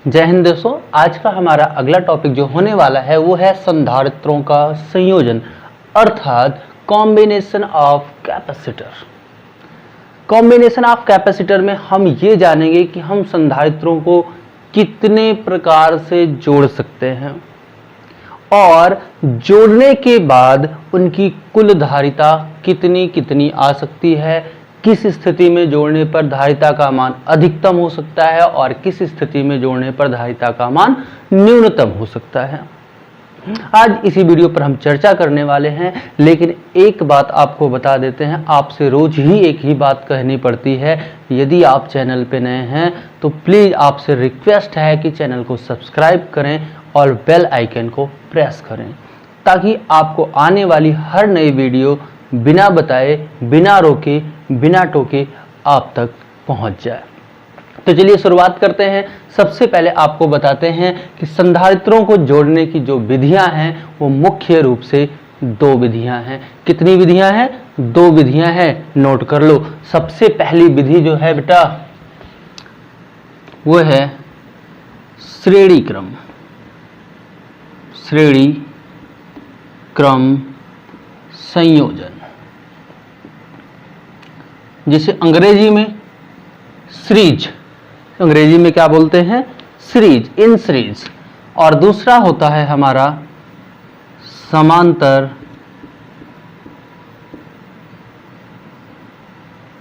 जय हिंद दोस्तों। आज का हमारा अगला टॉपिक जो होने वाला है वो है संधारित्रों का संयोजन अर्थात combination of capacitor. Combination of capacitor में हम ये जानेंगे कि हम संधारित्रों को कितने प्रकार से जोड़ सकते हैं और जोड़ने के बाद उनकी कुल धारिता कितनी कितनी आ सकती है, किस स्थिति में जोड़ने पर धारिता का मान अधिकतम हो सकता है और किस स्थिति में जोड़ने पर धारिता का मान न्यूनतम हो सकता है। आज इसी वीडियो पर हम चर्चा करने वाले हैं, लेकिन एक बात आपको बता देते हैं, आपसे रोज ही एक ही बात कहनी पड़ती है। यदि आप चैनल पे नए हैं तो प्लीज़ आपसे रिक्वेस्ट है कि चैनल को सब्सक्राइब करें और बेल आइकन को प्रेस करें ताकि आपको आने वाली हर नई वीडियो बिना बताए, बिना रोके, बिना टोके आप तक पहुंच जाए। तो चलिए शुरुआत करते हैं। सबसे पहले आपको बताते हैं कि संधारित्रों को जोड़ने की जो विधियां हैं वो मुख्य रूप से दो विधियां हैं। कितनी विधियां हैं? दो विधियां हैं, नोट कर लो। सबसे पहली विधि जो है बेटा वो है श्रेणी क्रम संयोजन, जिसे अंग्रेजी में सीरीज, अंग्रेजी में क्या बोलते हैं? Series, in series. और दूसरा होता है हमारा समांतर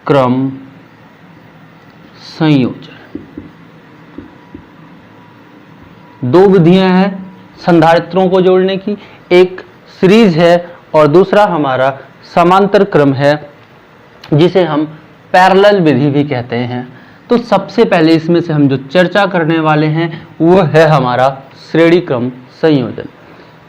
क्रम संयोजन। दो विधियां हैं संधारित्रों को जोड़ने की, एक सीरीज है और दूसरा हमारा समांतर क्रम है जिसे हम पैरेलल विधि भी कहते हैं। तो सबसे पहले इसमें से हम जो चर्चा करने वाले हैं वो है हमारा श्रेणी क्रम संयोजन।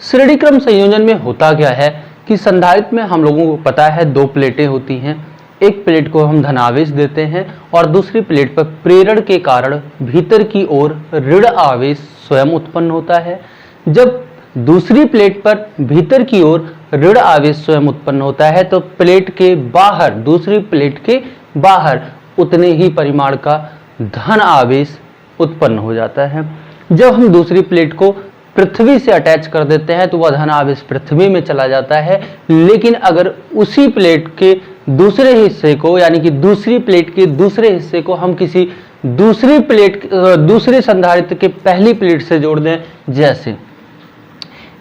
श्रेणी क्रम संयोजन में होता क्या है कि संधारित्र में हम लोगों को पता है दो प्लेटें होती हैं। एक प्लेट को हम धनावेश देते हैं और दूसरी प्लेट पर प्रेरण के कारण भीतर की ओर ऋण आवेश स्वयं उत्पन्न होता है। जब दूसरी प्लेट पर भीतर की ओर ऋण आवेश स्वयं उत्पन्न होता है तो प्लेट के बाहर, दूसरी प्लेट के बाहर उतने ही परिमाण का धन आवेश उत्पन्न हो जाता है। जब हम दूसरी प्लेट को पृथ्वी से अटैच कर देते हैं तो वह धन आवेश पृथ्वी में चला जाता है, लेकिन अगर उसी प्लेट के दूसरे हिस्से को, यानी कि दूसरी प्लेट के दूसरे हिस्से को हम किसी दूसरे संधारित्र के पहली प्लेट से जोड़ दें, जैसे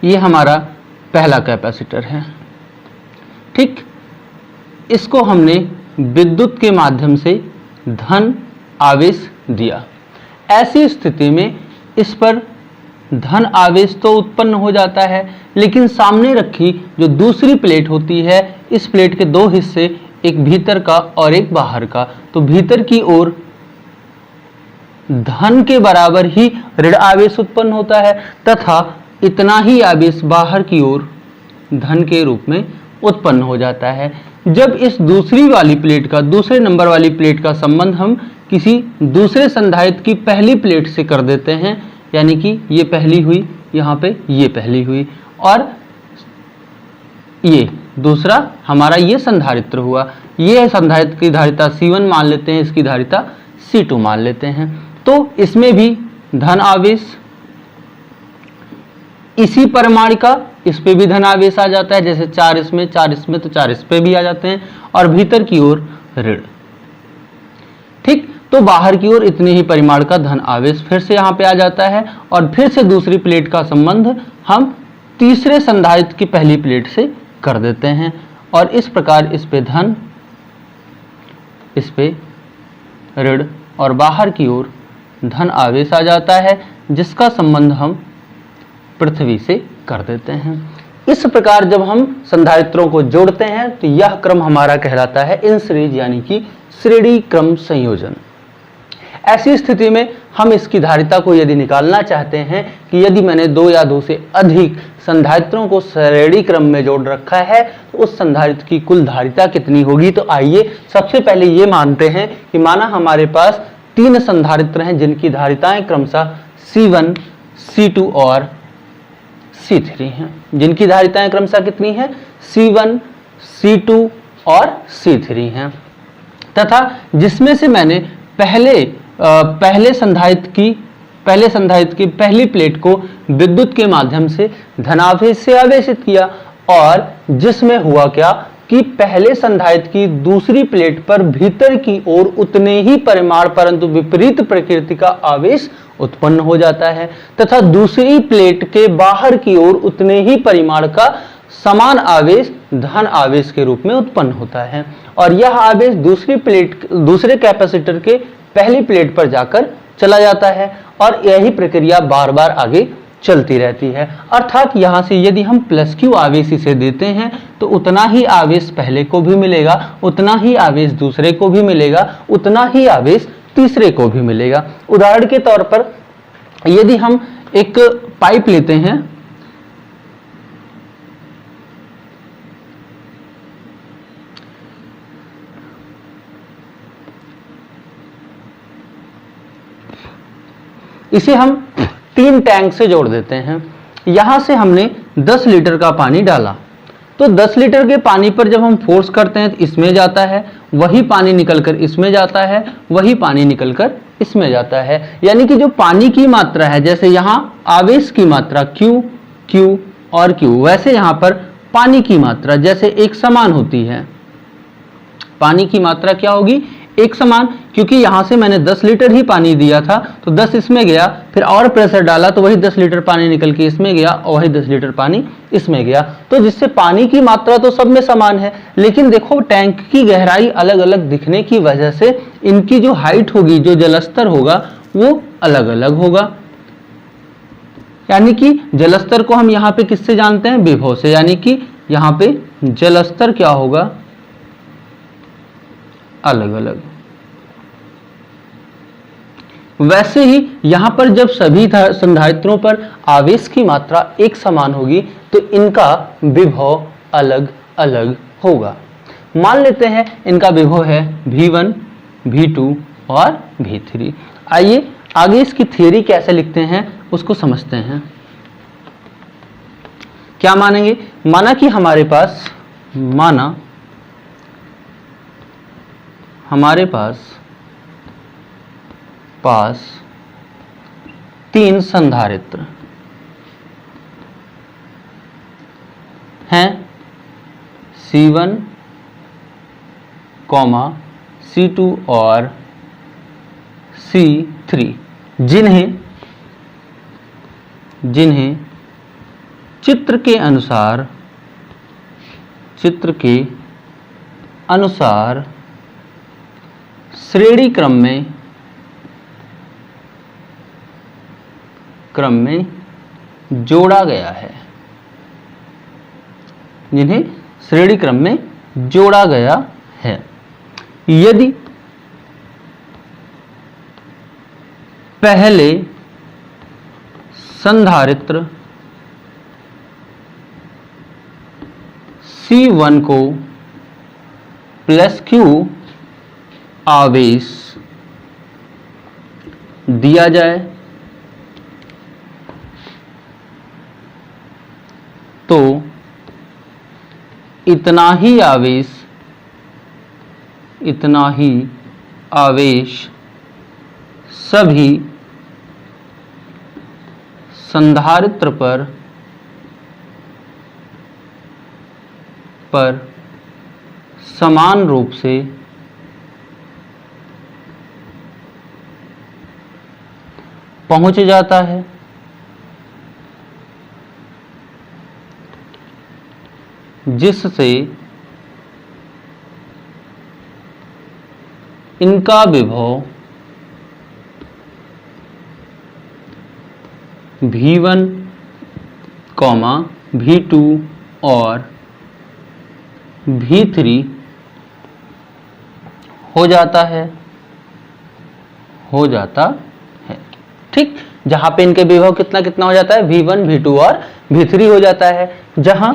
ये हमारा पहला कैपेसिटर है, ठीक, इसको हमने विद्युत के माध्यम से धन आवेश दिया। ऐसी स्थिति में इस पर धन आवेश तो उत्पन्न हो जाता है, लेकिन सामने रखी जो दूसरी प्लेट होती है, इस प्लेट के दो हिस्से, एक भीतर का और एक बाहर का, तो भीतर की ओर धन के बराबर ही ऋण आवेश उत्पन्न होता है तथा इतना ही आवेश बाहर की ओर धन के रूप में उत्पन्न हो जाता है। जब इस दूसरी वाली प्लेट का, दूसरे नंबर वाली प्लेट का संबंध हम किसी दूसरे संधारित्र की पहली प्लेट से कर देते हैं, यानी कि ये पहली हुई, यहाँ पे ये पहली हुई और ये दूसरा हमारा ये संधारित्र हुआ, ये संधारित्र की धारिता C1 मान लेते हैं, इसकी धारिता C2 मान लेते हैं। तो इसमें भी धन आवेश इसी परिमाण का, इस पे भी धन आवेश आ जाता है, जैसे 4 इसमें 4 इसमें, तो 4 इस पे भी आ जाते हैं और भीतर की ओर ऋण, ठीक। तो बाहर की ओर इतने ही परिमाण का धन आवेश फिर से यहाँ पे आ जाता है और फिर से दूसरी प्लेट का संबंध हम तीसरे संधारित्र की पहली प्लेट से कर देते हैं और इस प्रकार इस पे धन, इस पे ऋण और बाहर की ओर धन आवेश आ जाता है, जिसका संबंध हम पृथ्वी से कर देते हैं। इस प्रकार जब हम संधारित्रों को जोड़ते हैं तो यह क्रम हमारा कहलाता है इन सीरीज, यानी कि श्रेणी क्रम संयोजन। ऐसी स्थिति में हम इसकी धारिता को यदि निकालना चाहते हैं कि यदि मैंने दो या दो से अधिक संधारित्रों को श्रेणी क्रम में जोड़ रखा है तो उस संधारित्र की कुल धारिता कितनी होगी। तो आइए सबसे पहले ये मानते हैं कि माना हमारे पास तीन संधारित्र हैं जिनकी धारिताएं क्रमशः C1, C2 और C3 हैं, जिनकी धारिताएं क्रमशः कितनी हैं? C1, C2 और C3 हैं, तथा जिसमें से मैंने पहले संधारित्र की पहले संधारित्र की पहली प्लेट को विद्युत के माध्यम से धनावेश से आवेशित किया, और जिसमें हुआ क्या कि पहले संधारित्र की दूसरी प्लेट पर भीतर की ओर उतने ही परिमाण परंतु विपरीत प्रकृति का आवेश उत्पन्न हो जाता है, तथा दूसरी प्लेट के बाहर की ओर उतने ही परिमाण का समान आवेश धन आवेश के रूप में उत्पन्न होता है, और यह आवेश दूसरे कैपेसिटर के पहली प्लेट पर जाकर चला जाता है, और यही प्रक्रिया बार बार आगे चलती रहती है। अर्थात यहां से यदि हम प्लस क्यू आवेश इसे देते हैं तो उतना ही आवेश पहले को भी मिलेगा, उतना ही आवेश दूसरे को भी मिलेगा, उतना ही आवेश तीसरे को भी मिलेगा। उदाहरण के तौर पर यदि हम एक पाइप लेते हैं, इसे हम 3 टैंक से जोड़ देते हैं। यहां से हमने 10 लीटर का पानी डाला, तो 10 लीटर के पानी पर जब हम फोर्स करते हैं तो इसमें जाता है, वही पानी निकलकर इसमें जाता है, वही पानी निकलकर इसमें जाता है। यानी कि जो पानी की मात्रा है, जैसे यहां आवेश की मात्रा Q, Q और Q, वैसे यहां पर पानी की मात्रा जैसे एक समान होती है। पानी की मात्रा क्या होगी? एक समान, क्योंकि यहां से मैंने 10 लीटर ही पानी दिया था, तो 10 इसमें गया, फिर और प्रेशर डाला तो वही 10 लीटर पानी निकल के इसमें गया, और वही 10 लीटर पानी इसमें गया, तो जिससे पानी की मात्रा तो सब में समान है, लेकिन देखो टैंक की गहराई अलग अलग दिखने की वजह से इनकी जो हाइट होगी, जो जलस्तर होगा, वो अलग अलग होगा। यानी कि जलस्तर को हम यहाँ पे किससे जानते हैं? विभव से। यानी कि यहाँ पे जलस्तर क्या होगा? अलग अलग। वैसे ही यहां पर जब सभी संधारित्रों पर आवेश की मात्रा एक समान होगी तो इनका विभव अलग अलग होगा। मान लेते हैं इनका विभव है V1, V2 और V3। आइए आगे इसकी थ्योरी कैसे लिखते हैं उसको समझते हैं। क्या मानेंगे? माना कि हमारे पास 3 संधारित्र हैं, C1, C2 और C3, जिन्हें चित्र के अनुसार श्रेणी क्रम में जोड़ा गया है, जिन्हें श्रेणी क्रम में जोड़ा गया है। यदि पहले संधारित्र C1 को प्लस Q आवेश दिया जाए तो इतना ही आवेश सभी संधारित्र पर समान रूप से पहुंच जाता है, जिससे इनका विभव V1, V2 और V3 हो जाता है। ठीक, जहां पे इनके विभव कितना कितना हो जाता है? V1, V2 और V3 हो जाता है। जहां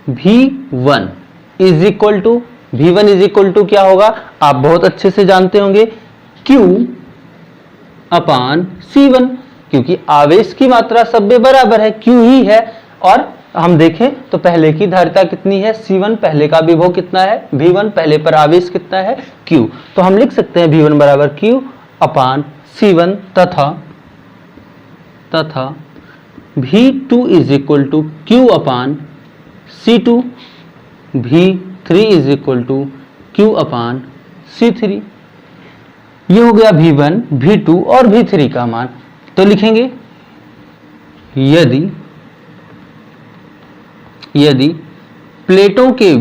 V1 इज इक्वल टू क्या होगा? आप बहुत अच्छे से जानते होंगे, Q अपान C1, क्योंकि आवेश की मात्रा सब में बराबर है, Q ही है। और हम देखें तो पहले की धारिता कितनी है? C1, पहले का विभव कितना है? V1, पहले पर आवेश कितना है? Q। तो हम लिख सकते हैं V1 बराबर Q अपान C1 तथा V2 is equal to Q upon C2, V3 is equal to Q upon C3। ये हो गया V1, V2 और V3 का मान। तो लिखेंगे यदि प्लेटों के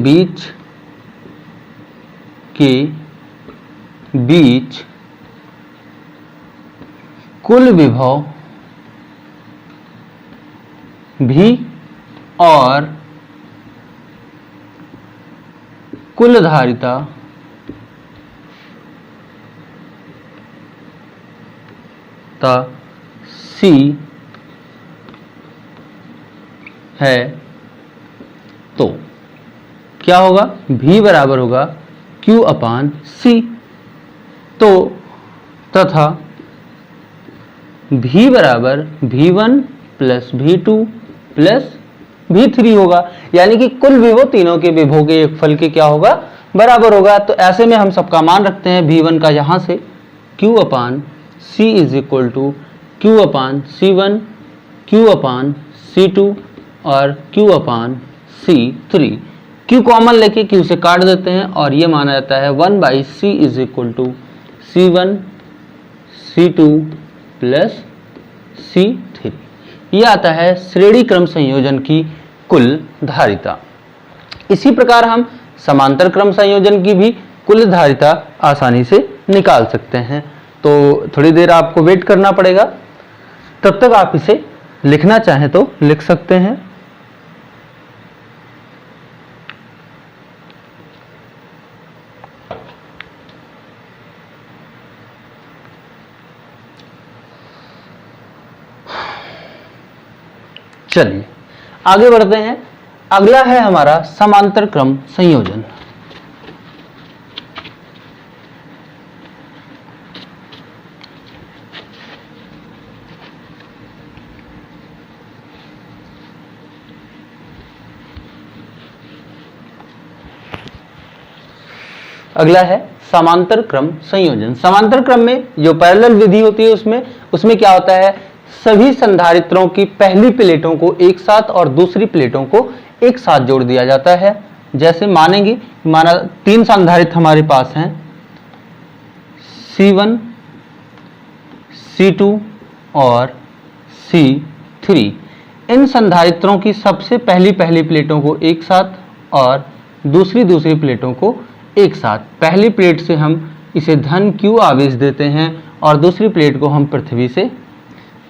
बीच कुल विभव V और कुल धारिता C है तो क्या होगा, V बराबर होगा Q अपान C। तो तथा V बराबर V1 plus V2 plus V3 होगा, यानी कि कुल विभव तीनों के विभव के एक फल के क्या होगा, बराबर होगा। तो ऐसे में हम सबका मान रखते हैं V1 का यहाँ से Q upon C is equal to Q upon C1, Q upon C2 और Q upon C3। Q common लेके Q से काट देते हैं और ये माना जाता है 1/C is equal to C1 C2 plus C3। ये आता है श्रेणी क्रम संयोजन की कुल धारिता। इसी प्रकार हम समांतर क्रम संयोजन की भी कुल धारिता आसानी से निकाल सकते हैं। तो थोड़ी देर आपको वेट करना पड़ेगा, तब तक आप इसे लिखना चाहें तो लिख सकते हैं। चलिए आगे बढ़ते हैं। अगला है हमारा समांतर क्रम संयोजन। अगला है समांतर क्रम संयोजन। समांतर क्रम में जो पैरेलल विधि होती है उसमें क्या होता है, सभी संधारित्रों की पहली प्लेटों को एक साथ और दूसरी प्लेटों को एक साथ जोड़ दिया जाता है। जैसे मानेंगे, माना तीन संधारित्र हमारे पास हैं C1, C2 और C3। इन संधारित्रों की सबसे पहली प्लेटों को एक साथ और दूसरी प्लेटों को एक साथ, पहली प्लेट से हम इसे धन Q आवेश देते हैं और दूसरी प्लेट को हम पृथ्वी से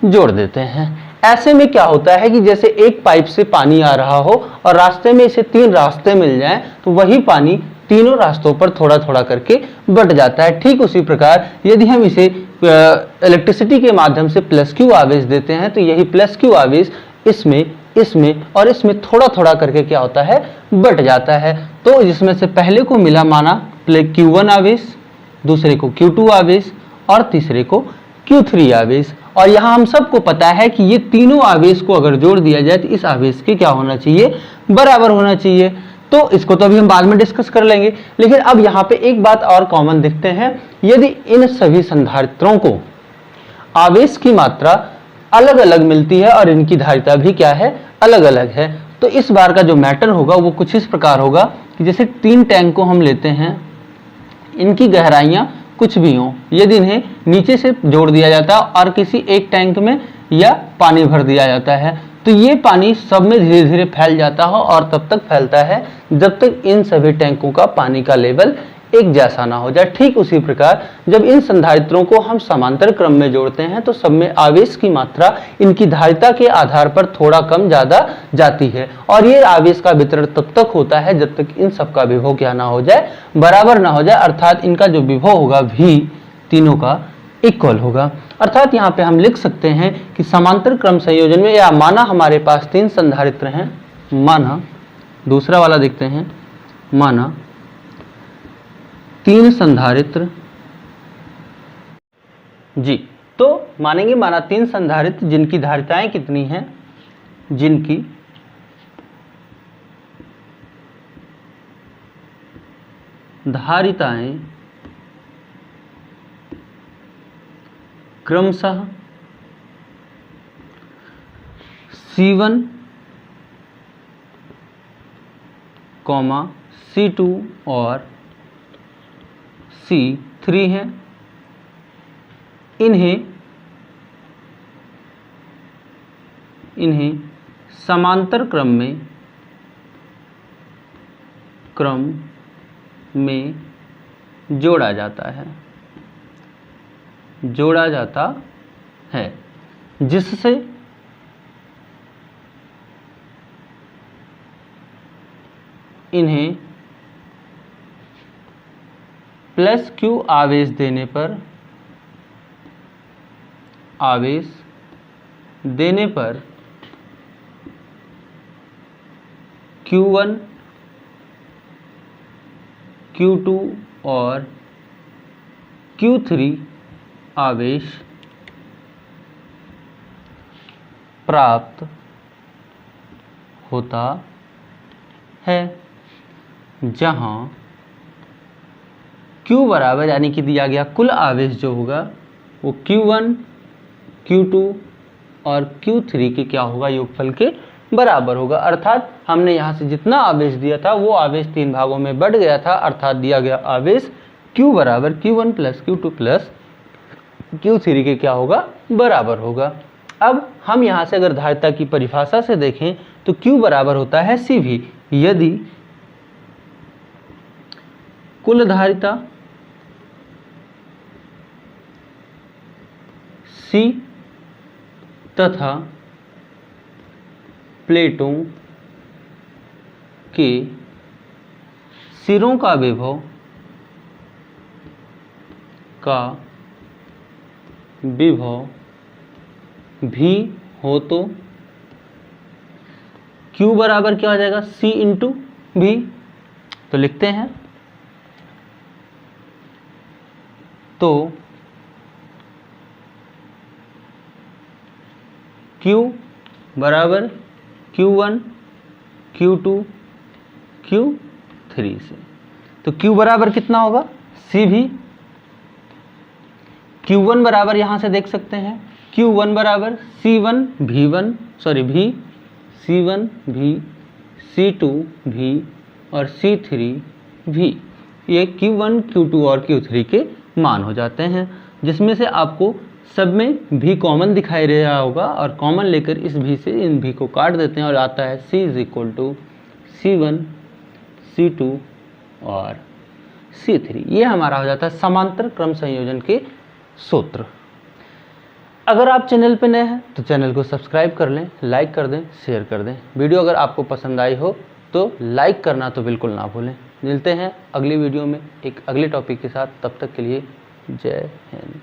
जोड़ देते हैं। ऐसे में क्या होता है कि जैसे एक पाइप से पानी आ रहा हो और रास्ते में इसे तीन रास्ते मिल जाएं, तो वही पानी तीनों रास्तों पर थोड़ा थोड़ा करके बट जाता है। ठीक उसी प्रकार यदि हम इसे इलेक्ट्रिसिटी के माध्यम से प्लस Q आवेश देते हैं, तो यही प्लस Q आवेश इसमें और इसमें थोड़ा थोड़ा करके क्या होता है, बट जाता है। तो जिसमें से पहले को मिला माना Q1 आवेश, दूसरे को Q2 आवेश और तीसरे को Q3 आवेश। और यहाँ हम सबको पता है कि ये तीनों आवेश को अगर जोड़ दिया जाए तो इस आवेश के क्या होना चाहिए, बराबर होना चाहिए। तो इसको तो अभी हम बाद में डिस्कस कर लेंगे, लेकिन अब यहाँ पे एक बात और कॉमन देखते हैं। यदि इन सभी संधारित्रों को आवेश की मात्रा अलग अलग मिलती है और इनकी धारिता भी क्या है, अलग अलग है, तो इस बार का जो मैटर होगा वो कुछ इस प्रकार होगा कि जैसे तीन टैंक को हम लेते हैं, इनकी गहराइयां कुछ भी हों, यदि इन्हें नीचे से जोड़ दिया जाता है और किसी एक टैंक में या पानी भर दिया जाता है, तो ये पानी सब में धीरे धीरे फैल जाता हो और तब तक फैलता है जब तक इन सभी टैंकों का पानी का लेवल एक जैसा ना हो जाए। ठीक उसी प्रकार जब इन संधारित्रों को हम समांतर क्रम में जोड़ते हैं तो सब में आवेश की मात्रा इनकी धारिता के आधार पर थोड़ा कम ज्यादा जाती है, और ये आवेश का वितरण तब तक होता है जब तक इन सब का विभव क्या ना हो जाए, बराबर ना हो जाए, अर्थात इनका जो विभव होगा V तीनों का इक्वल होगा। अर्थात यहाँ पे हम लिख सकते हैं कि समांतर क्रम संयोजन में, या माना हमारे पास तीन संधारित्र हैं, माना दूसरा वाला देखते हैं, माना तीन संधारित्र जी, तो मानेंगे माना तीन संधारित्र जिनकी धारिताएं कितनी हैं, जिनकी धारिताएं क्रमशः C1, C2 और C3 हैं। इन्हें समांतर क्रम में जोड़ा जाता है जिससे इन्हें प्लस Q आवेश देने पर Q1, Q2 और Q3 आवेश प्राप्त होता है, जहां Q बराबर यानी कि दिया गया कुल आवेश जो होगा वो Q1, Q2 और Q3 के क्या होगा, योगफल के बराबर होगा। अर्थात हमने यहाँ से जितना आवेश दिया था वो आवेश 3 भागों में बढ़ गया था, अर्थात दिया गया आवेश Q बराबर Q1 plus Q2 plus Q3 के क्या होगा, बराबर होगा। अब हम यहाँ से अगर धारिता की परिभाषा से देखें तो Q बराबर होता है CV, यदि कुल धारिता C तथा प्लेटों के सिरों का विभव भी हो तो Q बराबर क्या हो जाएगा, C इंटू V। तो लिखते हैं, तो Q बराबर Q1, Q2, Q3 से, तो Q बराबर कितना होगा, CV। Q1 बराबर यहाँ से देख सकते हैं, Q1 बराबर C1 V, C1 V, C2 V और C3 V। ये Q1, Q2 और Q3 के मान हो जाते हैं, जिसमें से आपको सब में भी कॉमन दिखाई दे रहा होगा, और कॉमन लेकर इस भी से इन भी को काट देते हैं और आता है C is equal to C1, C2 और C3। ये हमारा हो जाता है समांतर क्रम संयोजन के सूत्र। अगर आप चैनल पर नए हैं तो चैनल को सब्सक्राइब कर लें, लाइक कर दें, शेयर कर दें। वीडियो अगर आपको पसंद आई हो तो लाइक करना तो बिल्कुल ना भूलें। मिलते हैं अगली वीडियो में एक अगले टॉपिक के साथ, तब तक के लिए जय हिंद।